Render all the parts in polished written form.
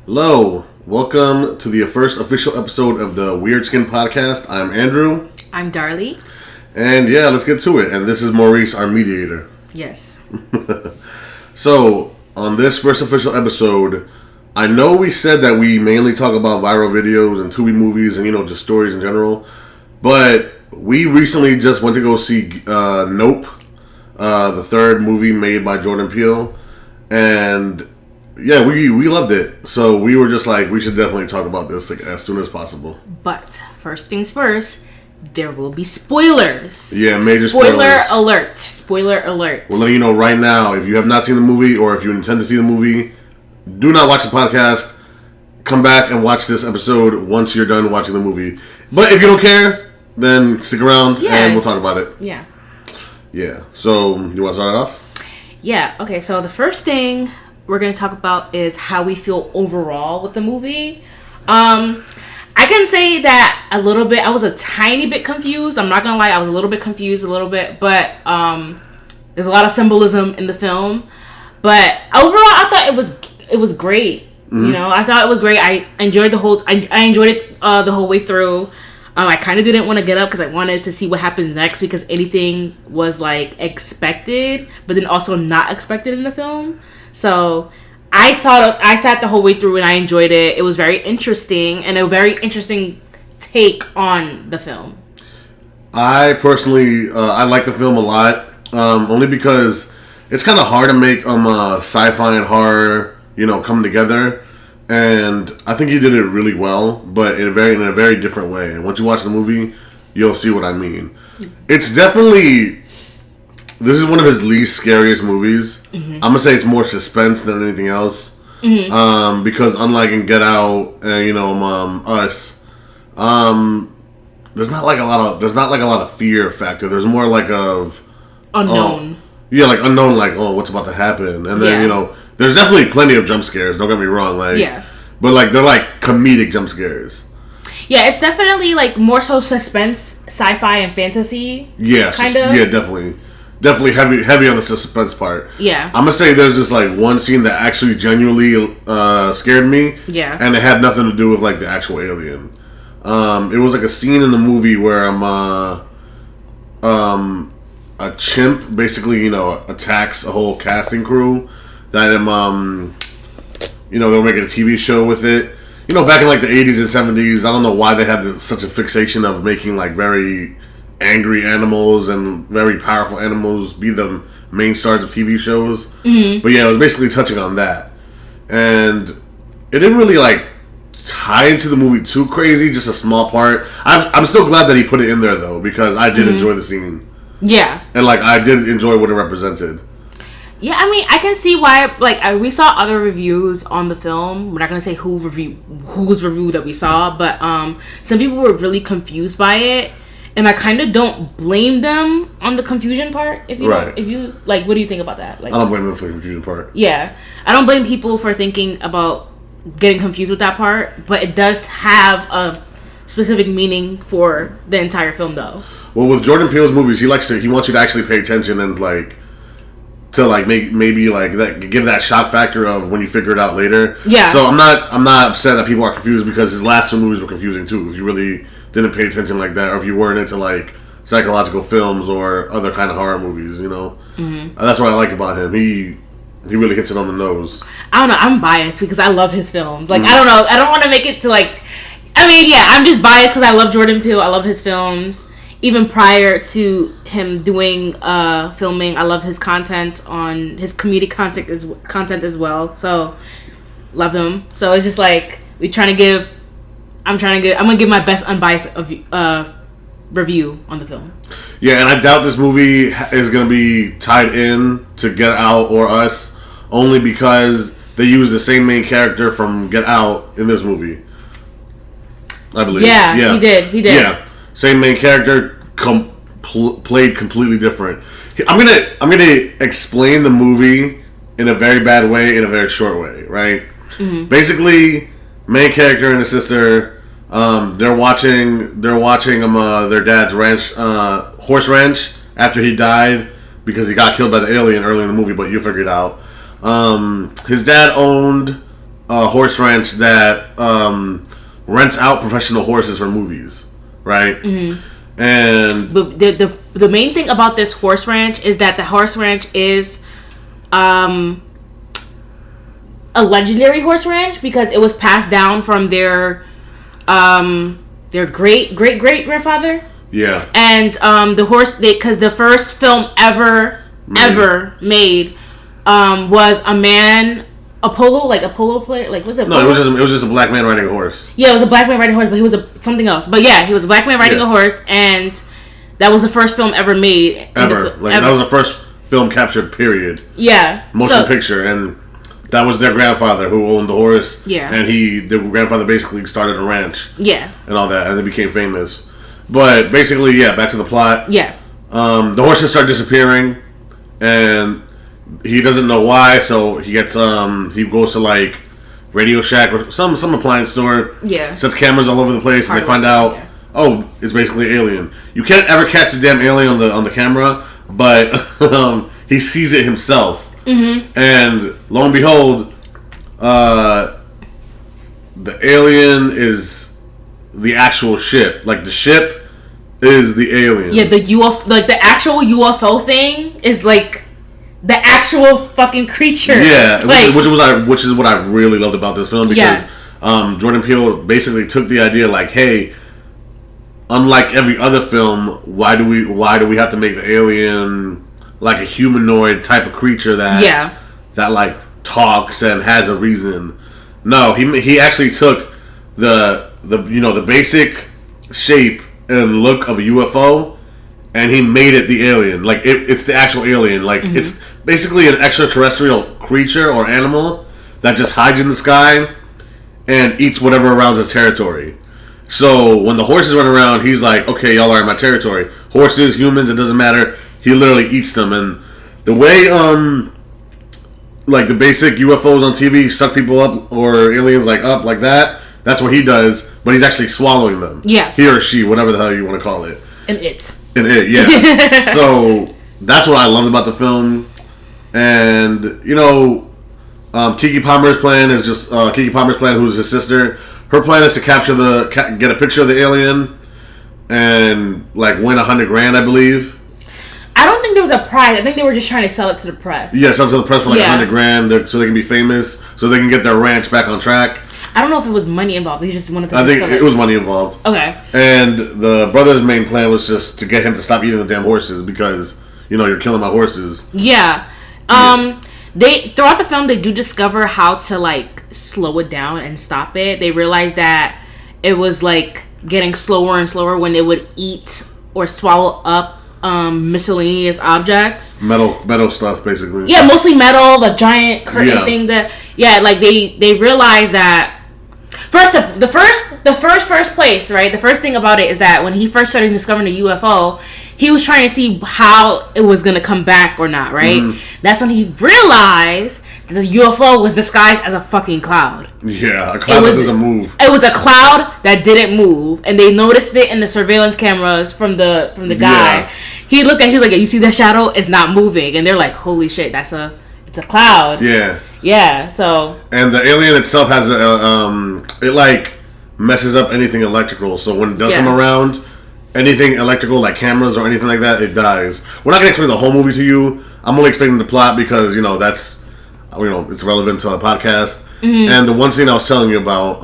Hello, welcome to the first official episode of the Weird Skin Podcast. I'm Andrew. I'm Darlie. And yeah, let's get to it. And this is Maurice, our mediator. Yes. So, on this first official episode, I know we said that we mainly talk about viral videos and Tubi movies and, just stories in general. But we recently just went to go see Nope, the third movie made by Jordan Peele. And yeah, we loved it. So we were just like, we should definitely talk about this as soon as possible. But first things first, there will be spoilers. Yeah, major spoilers. Spoiler alert. We're letting you know right now, if you have not seen the movie or if you intend to see the movie, do not watch the podcast. Come back and watch this episode once you're done watching the movie. But if you don't care, then stick around and we'll talk about it. Yeah. Yeah. So, you want to start it off? Yeah. Okay, so the first thing we're going to talk about is how we feel overall with the movie. I can say that a little bit. I was a tiny bit confused. I'm not going to lie. I was a little bit confused but there's a lot of symbolism in the film. But overall, I thought it was great. Mm-hmm. I thought it was great. I enjoyed I enjoyed it the whole way through. I kind of didn't want to get up because I wanted to see what happens next because anything was like expected, but then also not expected in the film. So I sat the whole way through and I enjoyed it. It was very interesting and a very interesting take on the film. I personally, I like the film a lot, only because it's kind of hard to make sci-fi and horror, come together. And I think he did it really well, but in a very different way. And once you watch the movie, you'll see what I mean. It's definitely... This is one of his least scariest movies. Mm-hmm. I'm going to say it's more suspense than anything else. Mm-hmm. Because unlike in Get Out and, Us, there's not like a lot of fear factor. There's more like of... Unknown. Unknown, what's about to happen. And then, there's definitely plenty of jump scares, don't get me wrong. But, they're, comedic jump scares. Yeah, it's definitely, more so suspense, sci-fi, and fantasy. Yeah, kind of. Yeah, definitely. Definitely heavy on the suspense part. Yeah. I'm going to say there's this, one scene that actually genuinely scared me. Yeah. And it had nothing to do with, the actual alien. It was, a scene in the movie where a chimp basically, attacks a whole casting crew that they were making a TV show with it. Back in the 80s and 70s, I don't know why they had such a fixation of making very angry animals and very powerful animals be the main stars of TV shows. Mm-hmm. But yeah, it was basically touching on that. And it didn't really tie into the movie too crazy, just a small part. I'm still glad that he put it in there though, because I did enjoy the scene. Yeah. And I did enjoy what it represented. Yeah, I mean, I can see why, we saw other reviews on the film. We're not going to say whose review that we saw, but some people were really confused by it, and I kind of don't blame them on the confusion part. What do you think about that? I don't blame them for the confusion part. Yeah. I don't blame people for thinking about getting confused with that part, but it does have a specific meaning for the entire film, though. Well, with Jordan Peele's movies, he wants you to actually pay attention and, to give that shock factor of when you figure it out later. Yeah. So I'm not upset that people are confused because his last two movies were confusing too. If you really didn't pay attention like that, or if you weren't into psychological films or other kind of horror movies, Mm-hmm. That's what I like about him. He really hits it on the nose. I don't know. I'm biased because I love his films. Mm-hmm. I don't know. I don't want to make it to I'm just biased because I love Jordan Peele. I love his films. Even prior to him doing filming, I love his content on his comedic content as well. So love him. So it's just I'm gonna give my best unbiased review on the film. Yeah, and I doubt this movie is gonna be tied in to Get Out or Us, only because they use the same main character from Get Out in this movie. I believe. Yeah. He did. Yeah. Same main character, played completely different. I'm gonna explain the movie in a very bad way, in a very short way, right? Mm-hmm. Basically, main character and his sister, they're watching their dad's ranch, horse ranch, after he died because he got killed by the alien early in the movie. But you figured out, his dad owned horse ranch that rents out professional horses for movies, right? Mm-hmm. And but the main thing about this horse ranch is that the horse ranch is a legendary horse ranch because it was passed down from their great grandfather. Yeah. And the horse, because the first film ever made was a man, a polo player, like was it? No, it was just a black man riding a horse. Yeah, it was a black man riding a horse, but he was something else. But yeah, he was a black man riding a horse, and that was the first film ever made. Ever. That was the first film captured, period. Yeah. Motion picture, and that was their grandfather who owned the horse. Yeah. And their grandfather basically started a ranch. Yeah. And all that, and they became famous. But basically, yeah, back to the plot. Yeah. The horses start disappearing, and he doesn't know why, so he gets he goes to like Radio Shack or some appliance store. Yeah. Sets cameras all over the place, and they find out, oh, it's basically an alien. You can't ever catch the damn alien on the camera, but he sees it himself. Mm-hmm. And lo and behold, the alien is the actual ship. Like the ship is the alien. Yeah, the UFO, like the actual UFO thing is like the actual fucking creature. Yeah, like, which is what I really loved about this film because Jordan Peele basically took the idea like, hey, unlike every other film, why do we have to make the alien like a humanoid type of creature that like talks and has a reason? No, he actually took the basic shape and look of a UFO, and he made it the alien. Like it's the actual alien. Like it's basically an extraterrestrial creature or animal that just hides in the sky and eats whatever around his territory. So when the horses run around, he's like, okay, y'all are in my territory. Horses, humans, it doesn't matter. He literally eats them. And the way like the basic UFOs on TV suck people up, or aliens up like that, that's what he does, but he's actually swallowing them. Yes. He or she, whatever the hell you want to call it. And it, yeah. So that's what I loved about the film. And, Keke Palmer's plan is just, who's his sister, her plan is to get a picture of the alien and, like, win $100,000, I believe. I don't think there was a prize. I think they were just trying to sell it to the press. Yeah, sell it to the press for like $100,000 so they can be famous, so they can get their ranch back on track. I don't know if it was money involved. He just wanted to. I think it was money involved. Okay. And the brother's main plan was just to get him to stop eating the damn horses because you're killing my horses. Yeah. They throughout the film they do discover how to like slow it down and stop it. They realize that it was like getting slower and slower when it would eat or swallow up miscellaneous objects, metal stuff basically. Yeah, mostly metal, the giant curtain thing like they realize that the first place, right? The first thing about it is that when he first started discovering the UFO, he was trying to see how it was going to come back or not, right? That's when he realized that the UFO was disguised as a fucking cloud. Yeah, a cloud that doesn't move. It was a cloud that didn't move, and they noticed it in the surveillance cameras from the guy. Yeah. He looked at he's like, you see that shadow? It's not moving. And they're like, holy shit, it's a cloud. Yeah. Yeah, so. And the alien itself has it like messes up anything electrical. So when it does come around, anything electrical like cameras or anything like that, it dies. We're not going to explain the whole movie to you. I'm only explaining the plot because, that's, it's relevant to the podcast. Mm-hmm. And the one scene I was telling you about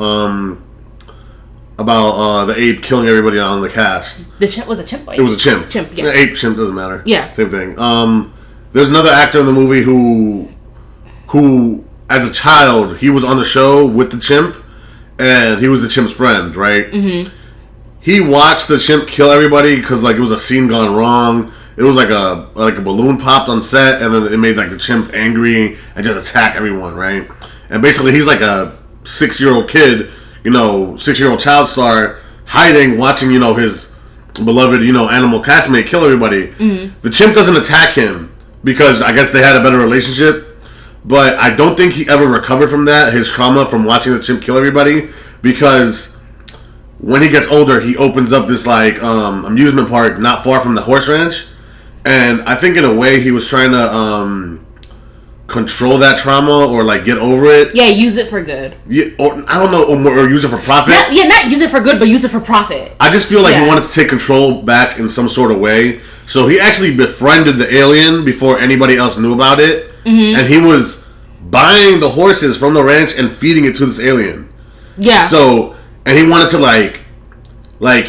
the ape killing everybody on the cast. The chimp was a chimp, right? It was a chimp. Chimp, yeah. The ape, chimp, doesn't matter. Yeah. Same thing. There's another actor in the movie who as a child, he was on the show with the chimp, and he was the chimp's friend, right? Mm-hmm. He watched the chimp kill everybody because like it was a scene gone wrong. It was like a balloon popped on set, and then it made like the chimp angry and just attack everyone, right? And basically, he's like a 6-year-old kid, 6-year-old child star hiding, watching, his beloved, animal castmate kill everybody. Mm-hmm. The chimp doesn't attack him because I guess they had a better relationship. But I don't think he ever recovered from that, his trauma from watching the chimp kill everybody, because when he gets older, he opens up this like amusement park not far from the horse ranch, and I think in a way he was trying to control that trauma or like get over it. Yeah, use it for good. Yeah, or I don't know, or use it for profit. Not use it for good, but use it for profit. I just feel like he wanted to take control back in some sort of way. So he actually befriended the alien before anybody else knew about it, and he was buying the horses from the ranch and feeding it to this alien. Yeah. So, and he wanted to like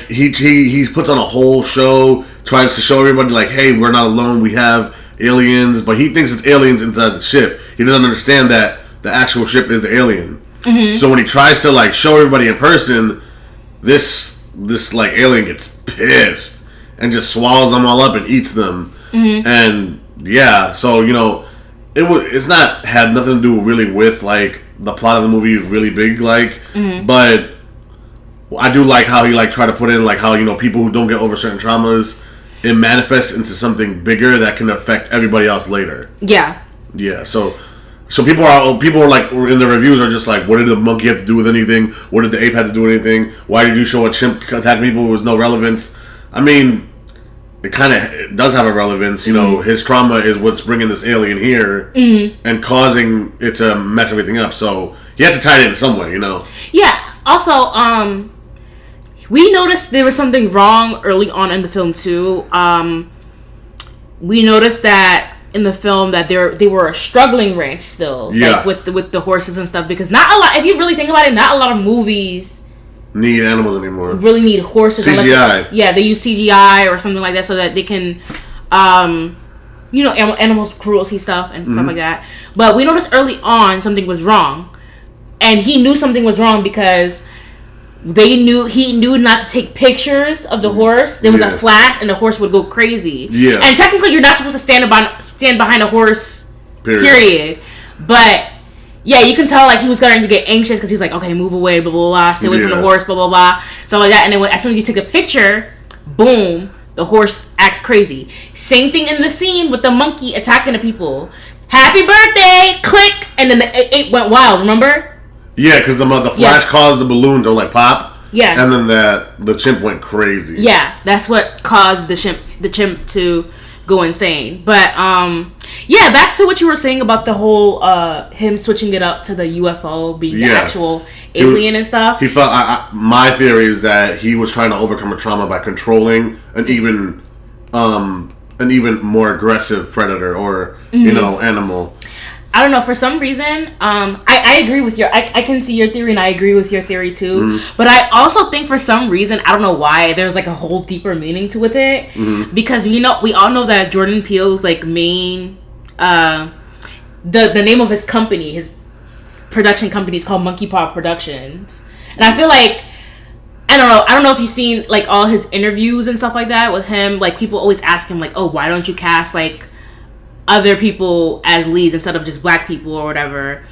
he puts on a whole show, tries to show everybody like, hey, we're not alone, we have aliens, but he thinks it's aliens inside the ship. He doesn't understand that the actual ship is the alien. So when he tries to like show everybody in person, this like alien gets pissed and just swallows them all up and eats them. And yeah, so it's not had nothing to do really with like the plot of the movie is really big, like, but I do like how he like try to put in like how people who don't get over certain traumas, it manifests into something bigger that can affect everybody else later. Yeah. Yeah. So people are like in the reviews are just like, what did the monkey have to do with anything? What did the ape have to do with anything? Why did you show a chimp attack people with no relevance? I mean, it kind of does have a relevance. His trauma is what's bringing this alien here and causing it to mess everything up. So you have to tie it in some way, Yeah. Also, we noticed there was something wrong early on in the film too. We noticed that in the film that they were a struggling ranch still, like with the horses and stuff. Because not a lot. If you really think about it, not a lot of movies need animals anymore. Really need horses. CGI. They use CGI or something like that so that they can, animals cruelty stuff and stuff like that. But we noticed early on something was wrong, and he knew something was wrong because he knew not to take pictures of the horse. There was a flash and the horse would go crazy. Yeah. And technically you're not supposed to stand behind a horse. Period. But yeah, you can tell like he was starting to get anxious because he's like, okay, move away, blah blah blah, stay away from the horse, blah blah blah, stuff like that. And then as soon as you take a picture, boom, the horse acts crazy. Same thing in the scene with the monkey attacking the people. Happy birthday, click, and then the ape went wild. Remember? Yeah, because the flash caused the balloon to like pop. Yeah, and then the chimp went crazy. Yeah, that's what caused the chimp to go insane. But back to what you were saying about the whole him switching it up to the UFO being the actual alien and stuff. He felt my theory is that he was trying to overcome a trauma by controlling an even more aggressive predator or animal. I don't know, for some reason, I agree with I can see your theory and I agree with your theory too, but I also think for some reason, I don't know why, there's like a whole deeper meaning to with it, because we all know that Jordan Peele's like main, the name of his company, his production company is called Monkey Paw Productions, and I feel like, I don't know if you've seen like all his interviews and stuff like that with him, like people always ask him like, oh, why don't you cast like other people as leads instead of just black people or whatever.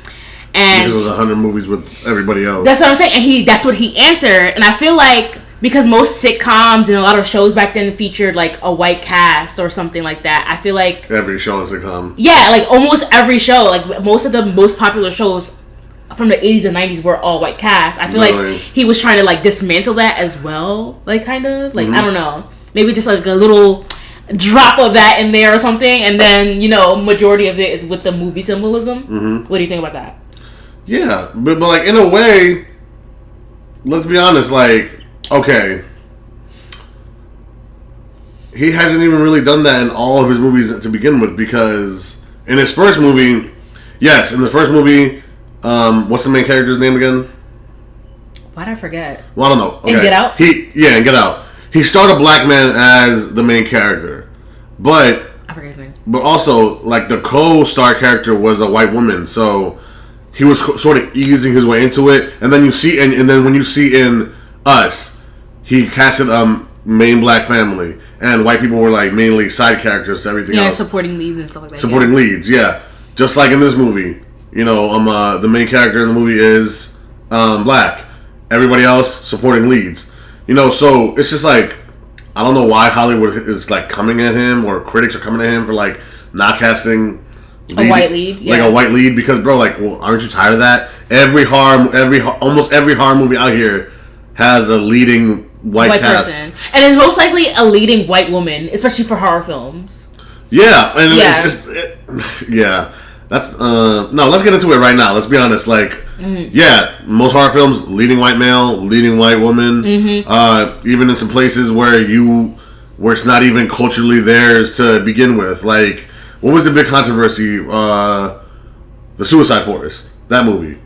And because it was 100 movies with everybody else. That's what I'm saying. And that's what he answered. And I feel like because most sitcoms and a lot of shows back then featured like a white cast or something like that, I feel like every show in sitcom. Yeah, like almost every show, like most of the most popular shows from the 80s and 90s were all white cast. I feel like he was trying to like dismantle that as well, like kind of like I don't know, maybe just like a little drop of that in there or something, and then majority of it is with the movie symbolism. What do you think about that? Yeah, but like in a way, let's be honest, like, okay, he hasn't even really done that in all of his movies to begin with, because in his first movie, what's the main character's name again? Why'd I forget? Well, I don't know. Okay. In Get Out? In Get Out. He starred a black man as the main character, but I forget his name. But also, like, the co-star character was a white woman, so he was sort of easing his way into it. And then you see, and then when you see in Us, he casted main black family, and white people were like mainly side characters to everything else. Yeah, supporting leads and stuff like that. Supporting leads, yeah. Just like in this movie, the main character in the movie is black. Everybody else supporting leads. So it's just like, I don't know why Hollywood is like coming at him, or critics are coming at him for like not casting a white lead, like a white lead, because bro, like, well, aren't you tired of that? Almost every horror movie out here has a leading white cast person, and it's most likely a leading white woman, especially for horror films. Yeah, and yeah. That's no. Let's get into it right now. Let's be honest. Like, yeah, most horror films leading white male, leading white woman. Even in some places where it's not even culturally theirs to begin with. Like, what was the big controversy? The Suicide Forest. That movie.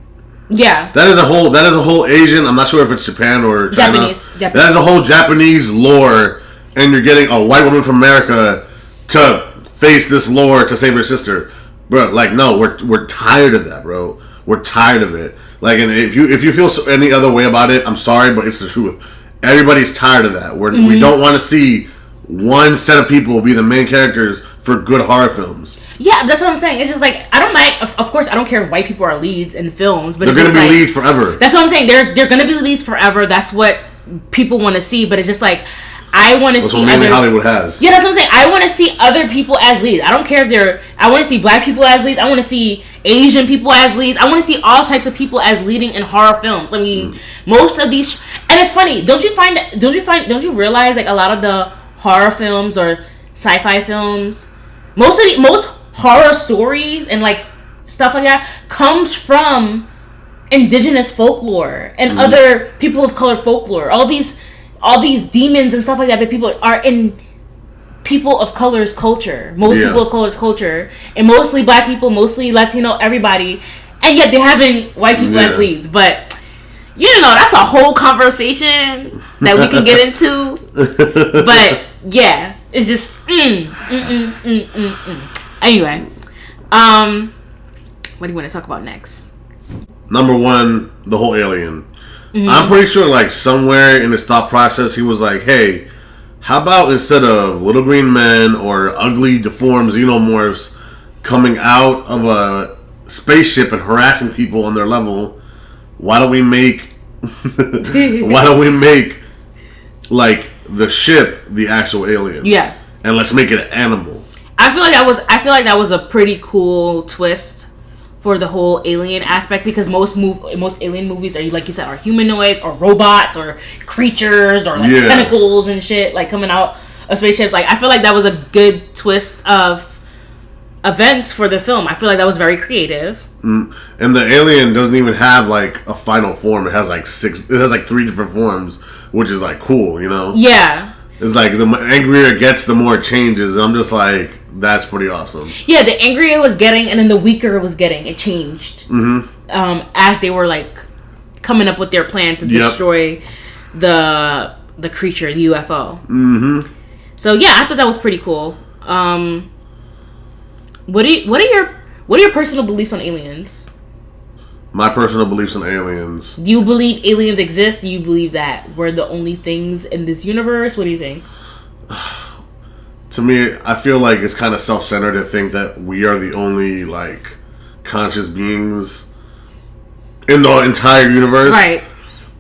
Yeah. That is a whole Asian. I'm not sure if it's Japan or China. Japanese. That is a whole Japanese lore, and you're getting a white woman from America to face this lore to save her sister. Bro, like, no, we're tired of that, bro. We're tired of it. Like, and if you feel any other way about it, I'm sorry, but it's the truth. Everybody's tired of that. We don't want to see one set of people be the main characters for good horror films. Yeah, that's what I'm saying. It's just like, I don't like. Of course, I don't care if white people are leads in films, but they're going to be leads forever. That's what I'm saying. They're going to be leads forever. That's what people want to see. But it's just like, I want to see. That's what mainly Hollywood has. Yeah, that's what I'm saying. I want to see other people as leads. I don't care if they're. I want to see black people as leads. I want to see Asian people as leads. I want to see all types of people as leading in horror films. I mean, most of these, and it's funny. Don't you realize, like, a lot of the horror films or sci-fi films, most horror stories and like stuff like that comes from indigenous folklore and other people of color folklore. All these demons and stuff like that, but people are in people of color's culture. Most people of color's culture, and mostly black people, mostly Latino, everybody, and yet they're having white people as leads. But that's a whole conversation that we can get into. But yeah, it's just Anyway, what do you want to talk about next? Number one, the whole alien. I'm pretty sure, like, somewhere in his thought process, he was like, hey, how about instead of little green men or ugly, deformed xenomorphs coming out of a spaceship and harassing people on their level, why don't we make like the ship the actual alien? Yeah. And let's make it an animal. I feel like that was a pretty cool twist for the whole alien aspect, because most alien movies are, like you said, are humanoids or robots or creatures or like tentacles and shit, like coming out of spaceships. Like, I feel like that was a good twist of events for the film. I feel like that was very creative. And the alien doesn't even have like a final form. It has like 3 different forms, which is like cool, Yeah. It's like the angrier it gets, the more it changes. I'm just like, that's pretty awesome. Yeah, the angrier it was getting, and then the weaker it was getting, it changed. As they were like coming up with their plan to destroy the creature, the UFO. So yeah, I thought that was pretty cool. What are your personal beliefs on aliens? My personal beliefs on aliens. Do you believe aliens exist? Do you believe that we're the only things in this universe? What do you think? To me, I feel like it's kind of self-centered to think that we are the only, like, conscious beings in the entire universe. Right.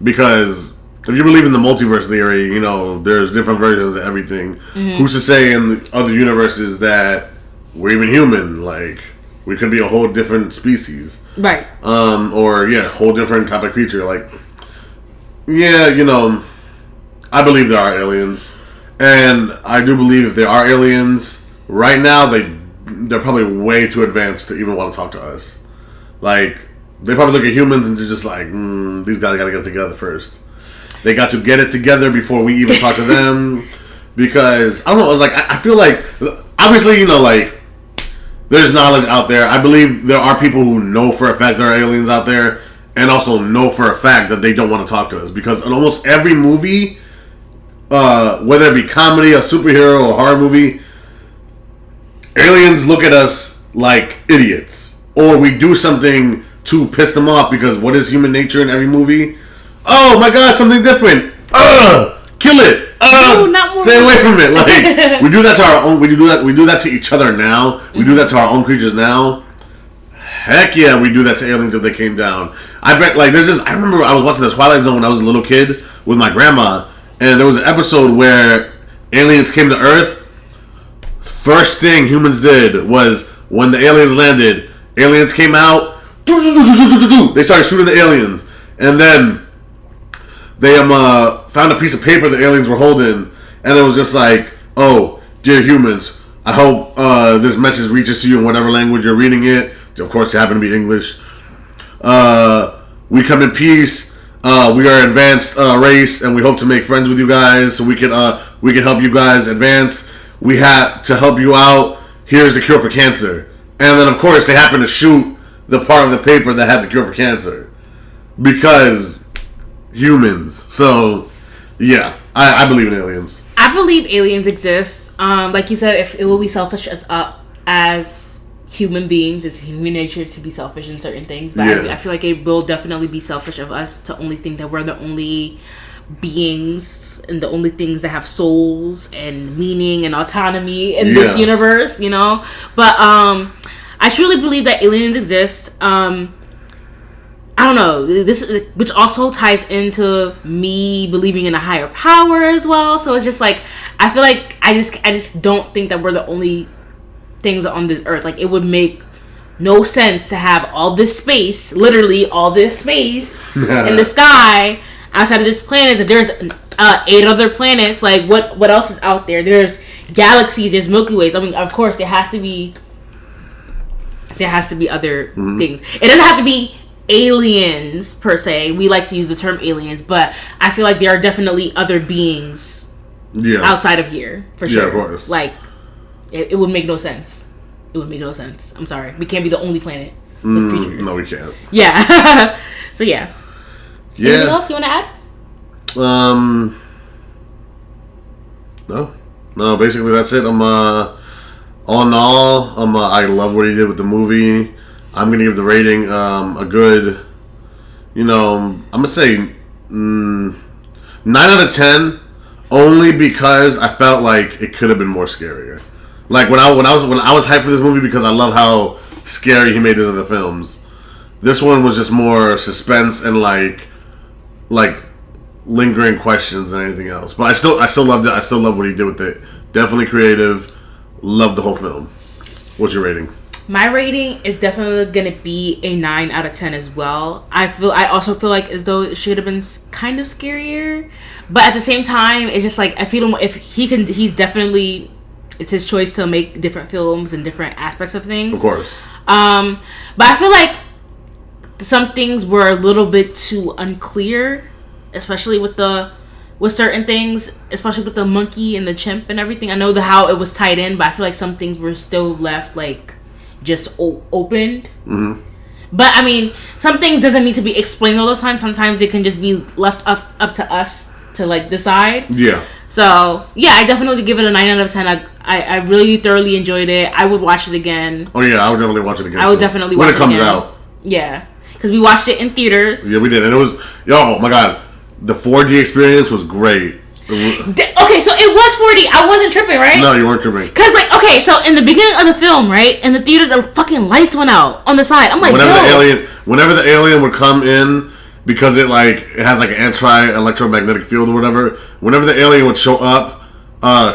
Because if you believe in the multiverse theory, there's different versions of everything. Who's to say in the other universes that we're even human? Like, we could be a whole different species. Right. Or, a whole different type of creature. Like, I believe there are aliens. And I do believe if there are aliens, right now, they're probably way too advanced to even want to talk to us. Like, they probably look at humans and they're just like, these guys got to get together first. They got to get it together before we even talk to them. Because, I don't know, it's like, I feel like, obviously, like, there's knowledge out there. I believe there are people who know for a fact there are aliens out there, and also know for a fact that they don't want to talk to us. Because in almost every movie, whether it be comedy, a superhero, or a horror movie, aliens look at us like idiots. Or we do something to piss them off, because what is human nature in every movie? Oh my god, something different. Kill it. Stay away from it. Like, we do that to our own. We do that to each other now. We do that to our own creatures now. Heck yeah, we do that to aliens if they came down. I bet. Like, there's this. I remember I was watching the Twilight Zone when I was a little kid with my grandma, and there was an episode where aliens came to Earth. First thing humans did was, when the aliens landed, aliens came out. They started shooting the aliens, and then they found a piece of paper the aliens were holding, and it was just like, "Oh, dear humans, I hope this message reaches you in whatever language you're reading it. Of course, they happen to be English. We come in peace. We are an advanced race, and we hope to make friends with you guys, so we can help you guys advance. We have to help you out. Here's the cure for cancer. And then, of course, they happen to shoot the part of the paper that had the cure for cancer. Because humans. So, yeah. I believe in aliens. I believe aliens exist. Like you said, if it will be selfish as human beings, it's human nature to be selfish in certain things. But I feel like it will definitely be selfish of us to only think that we're the only beings and the only things that have souls and meaning and autonomy in this universe, you know. But I truly believe that aliens exist. I don't know, this, which also ties into me believing in a higher power as well. So it's just like, I feel like I just don't think that we're the only things on this earth. Like, it would make no sense to have all this space, literally all this space in the sky outside of this planet. If there's 8 other planets, like what else is out there? There's galaxies, there's Milky Ways. I mean, of course, there has to be other things. It doesn't have to be aliens per se. We like to use the term aliens, but I feel like there are definitely other beings outside of here for sure. Of course. Like, it would make no sense. It would make no sense. I'm sorry, we can't be the only planet with creatures. No, we can't. Yeah. So yeah. Anything else you want to add? No. Basically, that's it. All in all, I love what he did with the movie. I'm gonna give the rating a good, I'm gonna say 9 out of 10, only because I felt like it could have been more scarier. Like when I was hyped for this movie because I love how scary he made his other films. This one was just more suspense and like lingering questions than anything else. But I still loved it. I still love what he did with it. Definitely creative. Loved the whole film. What's your rating? My rating is definitely going to be a 9 out of 10 as well. I also feel like as though it should have been kind of scarier, but at the same time, it's just like I feel if he's definitely, it's his choice to make different films and different aspects of things. Of course. But I feel like some things were a little bit too unclear, especially with certain things, especially with the monkey and the chimp and everything. I know how it was tied in, but I feel like some things were still left like just opened. But I mean, some things doesn't need to be explained all the time. Sometimes it can just be left up to us to like decide. Yeah. So yeah, I definitely give it a 9 out of 10. I really thoroughly enjoyed it. I would watch it again. Oh yeah, I would definitely watch it again. I would definitely watch it when it comes out. Yeah, because we watched it in theaters. Yeah, we did, and it was oh my god, the 4D experience was great. Okay, so it was 4D. I wasn't tripping, right? No, you weren't tripping. Cause like, okay, so in the beginning of the film, right, in the theater, the fucking lights went out on the side. I'm like, whenever the alien would come in, because it has like an anti-electromagnetic field or whatever. Whenever the alien would show up,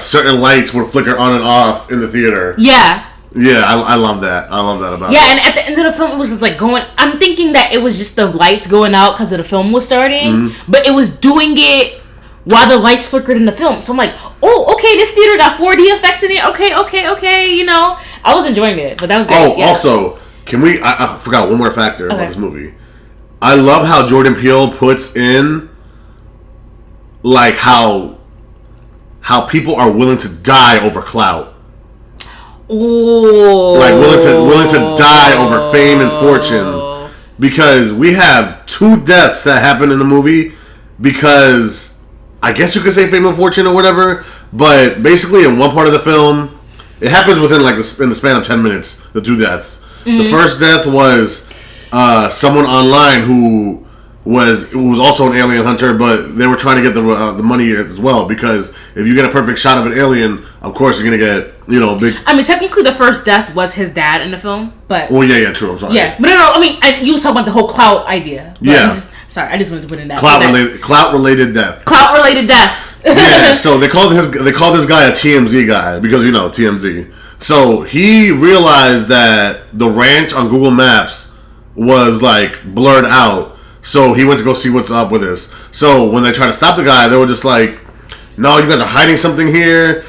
certain lights would flicker on and off in the theater. Yeah. Yeah, I love that. I love that about it. Yeah, and at the end of the film, it was just like going. I'm thinking that it was just the lights going out because of the film was starting, but it was doing it while the lights flickered in the film. So I'm like, oh, okay, this theater got 4D effects in it. Okay, you know. I was enjoying it, but that was great. Oh, yeah. Also, can we... I forgot one more factor about this movie. I love how Jordan Peele puts in, like, how people are willing to die over clout. Oh. Like, willing to die over fame and fortune. Because we have 2 deaths that happen in the movie because... I guess you could say fame and fortune or whatever, but basically in one part of the film, it happens within in the span of 10 minutes, the 2 deaths. The first death was someone online who was also an alien hunter, but they were trying to get the money as well, because if you get a perfect shot of an alien, of course you're going to get, big... I mean, technically the first death was his dad in the film, but... Well, yeah, true, I'm sorry. Yeah, but no, I mean, you was talking about the whole clout idea. Yeah. I just wanted to put in that. Clout-related death. Clout-related death. Yeah, so they call this guy a TMZ guy, because, TMZ. So he realized that the ranch on Google Maps was, blurred out. So he went to go see what's up with this. So when they tried to stop the guy, they were just like, no, you guys are hiding something here.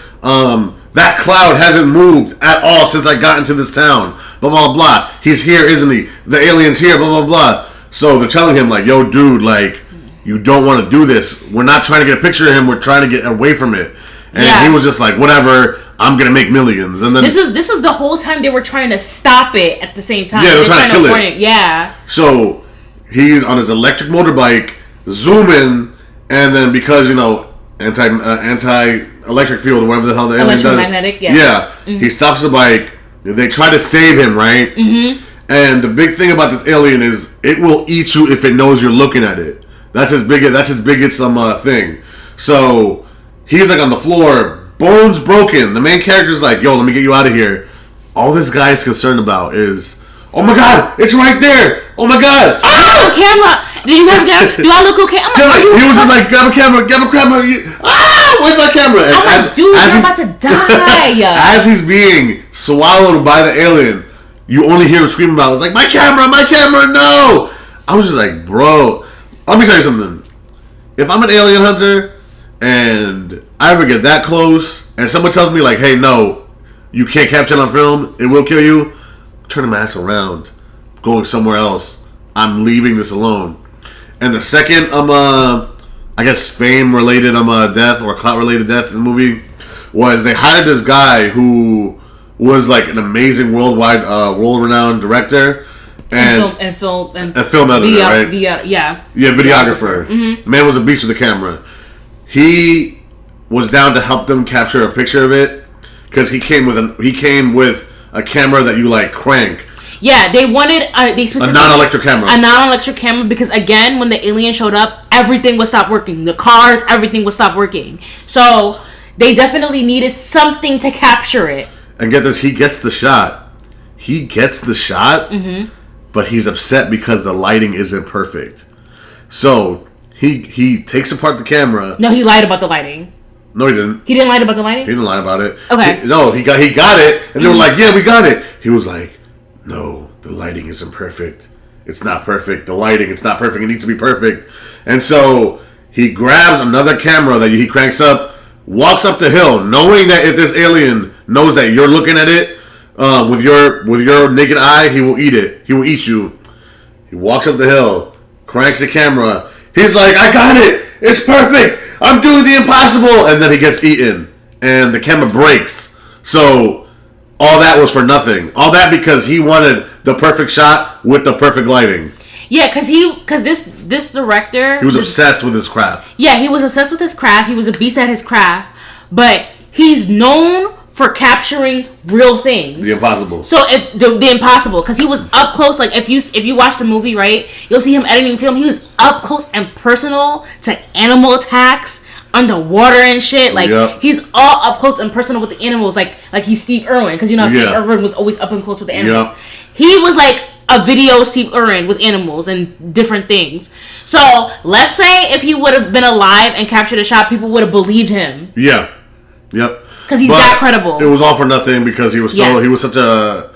That cloud hasn't moved at all since I got into this town. Blah, blah, blah. He's here, isn't he? The alien's here, blah, blah, blah. So they're telling him, like, yo, dude, like, you don't want to do this. We're not trying to get a picture of him. We're trying to get away from it. And he was just like, whatever, I'm going to make millions. And then this was the whole time they were trying to stop it at the same time. Yeah, they were trying to kill it. Yeah. So he's on his electric motorbike, zooming, and then because, you know, anti-electric field or whatever the hell the alien does. Electromagnetic, yeah. Yeah. Mm-hmm. He stops the bike. They try to save him, right? Mm-hmm. And the big thing about this alien is it will eat you if it knows you're looking at it. That's his biggest thing. So he's like on the floor, bones broken. The main character's like, yo, let me get you out of here. All this guy is concerned about is, oh my god, it's right there. Oh my god. Oh, camera. Did you have a camera? Do I look okay? I'm like, he was just like, grab a camera. Where's my camera? And I'm like, dude, you're about to die. As he's being swallowed by the alien, you only hear him screaming about it. It's like, my camera, no. I was just like, bro, let me tell you something. If I'm an alien hunter and I ever get that close and someone tells me like, hey, no, you can't capture it on film, it will kill you, turn my ass around, going somewhere else. I'm leaving this alone. And the second I guess fame related death or clout related death in the movie was they hired this guy who was like an amazing world renowned director and film editor, right? Videographer. Mm-hmm. Man was a beast with the camera. He was down to help them capture a picture of it because he came with a camera that you like crank. Yeah, they wanted a non-electric camera. A non-electric camera because, again, when the alien showed up, everything would stop working. The cars, everything would stop working. So they definitely needed something to capture it. And get this, he gets the shot. Mm-hmm. But he's upset because the lighting isn't perfect. So he takes apart the camera. No, he lied about the lighting. No, he didn't. He didn't lie about the lighting? He didn't lie about it. Okay. He got it. And they were like, yeah, we got it. He was like, no, the lighting isn't perfect. It's not perfect. The lighting, it's not perfect. It needs to be perfect. And so he grabs another camera that he cranks up, walks up the hill, knowing that if this alien knows that you're looking at it with your naked eye, he will eat it. He will eat you. He walks up the hill, cranks the camera. He's like, I got it. It's perfect. I'm doing the impossible. And then he gets eaten. And the camera breaks. So all that was for nothing. All that because he wanted the perfect shot with the perfect lighting. Yeah, because this director... He was obsessed with his craft. Yeah, he was obsessed with his craft. He was a beast at his craft. But he's known for capturing real things. The impossible. So if the impossible, because he was up close. Like if you watch the movie, right, you'll see him editing film. He was up close and personal to animal attacks, underwater and shit. Like he's all up close and personal with the animals. Like he's Steve Irwin, because you know Steve Irwin was always up and close with the animals. He was like a video Steve Irwin with animals and different things. So let's say if he would have been alive and captured a shot, people would have believed him. Yeah. Yep. Because he's that credible. It was all for nothing because he was such a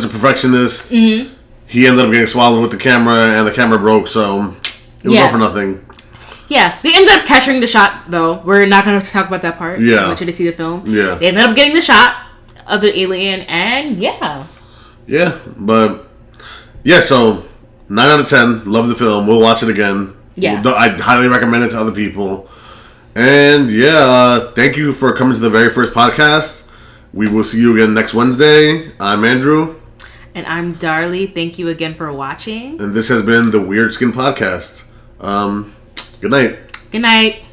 perfectionist. Mm-hmm. He ended up getting swallowed with the camera, and the camera broke. So it was all for nothing. Yeah, they ended up capturing the shot though. We're not going to talk about that part. Yeah, I want you to see the film. Yeah, they ended up getting the shot of the alien, and So 9 out of 10. Love the film. We'll watch it again. Yeah, I'd highly recommend it to other people. And thank you for coming to the very first podcast. We will see you again next Wednesday. I'm Andrew. And I'm Darlie. Thank you again for watching. And this has been the Weird Skin Podcast. Good night. Good night.